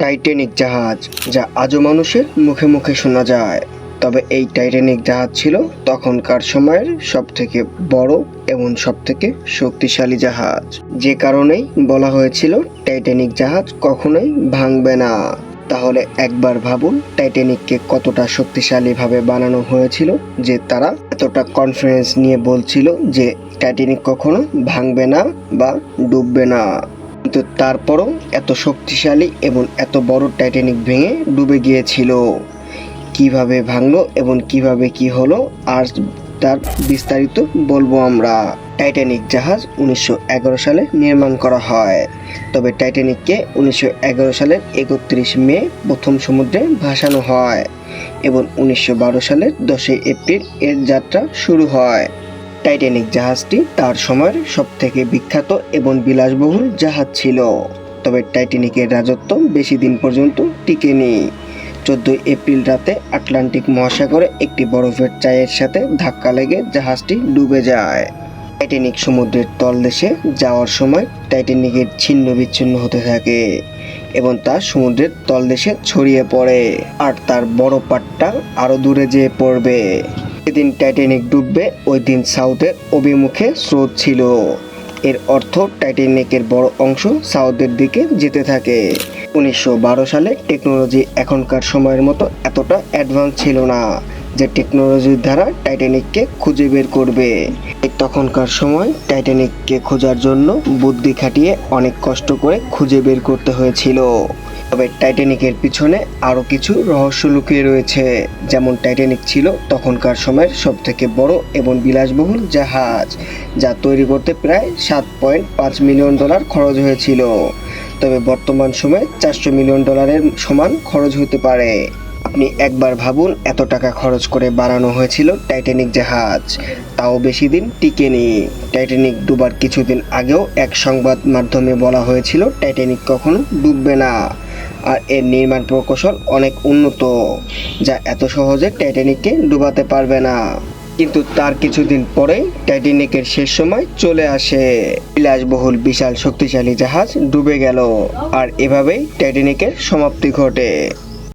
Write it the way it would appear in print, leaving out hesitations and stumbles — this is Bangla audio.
টাইটানিক জাহাজ, যা আজও মানুষের মুখে মুখে শোনা যায়। তবে এই টাইটানিক জাহাজ ছিল তখনকার সময়ের সবথেকে বড় এবং সবথেকে শক্তিশালী জাহাজ, যে কারণেই বলা হয়েছিল টাইটানিক জাহাজ কখনোই ভাঙবে না। তাহলে একবার ভাবুন টাইটানিককে কতটা শক্তিশালীভাবে বানানো হয়েছিল, যে তারা এতটা কনফিডেন্স নিয়ে বলছিল যে টাইটানিক কখনো ভাঙবে না বা ডুববে না। কিন্তু তারপরও এত শক্তিশালী এবং এত বড় টাইটানিক ভেঙে ডুবে গিয়েছিল। কিভাবে ভাঙলো এবং কিভাবে কি হলো, আর তার বিস্তারিত বলবো আমরা। টাইটানিক জাহাজ 1911 সালে নির্মাণ করা হয়। তবে টাইটানিককে 1911 সালের 31 মে প্রথম সমুদ্রে ভাসানো হয় এবং 1912 সালের 10 এপ্রিল এর যাত্রা শুরু হয়। টাইটানিক জাহাজটি তার সময়ের সবথেকে বিখ্যাত এবং বিলাসবহুল জাহাজ ছিল। তবে টাইটানিকের রাজত্ব বেশি দিন পর্যন্ত টিকেনি। 14 এপ্রিল রাতে আটলান্টিক মহাসাগরে একটি বরফের চাইয়ের সাথে ধাক্কা লেগে জাহাজটি ডুবে যায়। টাইটানিক সমুদ্রের তলদেশে যাওয়ার সময় টাইটানিকের ছিন্ন বিচ্ছিন্ন হতে থাকে এবং তা সমুদ্রের তলদেশে ছড়িয়ে পড়ে, আর তার বড় পার্টটা আরো দূরে যেয়ে পড়বে। যেদিন টাইটানিক ডুববে ওই দিন সাউথের অভিমুখে স্রোত ছিল। এর অর্থ টাইটানিকের বড় অংশ সাউথের দিকে যেতে থাকে। 1912 সালে টেকনোলজি এখনকার সময়ের মতো এতটা অ্যাডভান্স ছিল না যে টেকনোলজির দ্বারা টাইটানিককে খুঁজে বের করবে। তখনকার সময় টাইটানিককে খোঁজার জন্য বুদ্ধি খাটিয়ে অনেক কষ্ট করে খুঁজে বের করতে হয়েছিল। তবে টাইটানিকের পিছনে আরও কিছু রহস্য লুকিয়ে রয়েছে। যেমন টাইটানিক ছিল তখনকার সময়ের সবথেকে বড় এবং বিলাসবহুল জাহাজ, যা তৈরি করতে প্রায় $7.5 মিলিয়ন খরচ হয়েছিল। তবে বর্তমান সময়ে $400 মিলিয়ন সমান খরচ হতে পারে। আপনি একবার ভাবুন, এত টাকা খরচ করে বানানো হয়েছিল টাইটানিক জাহাজ, তাও বেশি দিন টিকেনি। টাইটানিক ডুবার কিছুদিন আগেও এক সংবাদ মাধ্যমে বলা হয়েছিল টাইটানিক কখনো ডুববে না, আর এর নির্মাণ প্রকৌশল অনেক উন্নত, যা এত সহজে টাইটানিককে ডুবাতে পারবে না। কিন্তু তার কিছুদিন পরেই টাইটানিকের শেষ সময় চলে আসে। বিলাসবহুল বিশাল শক্তিশালী জাহাজ ডুবে গেল, আর এভাবেই টাইটানিকের সমাপ্তি ঘটে।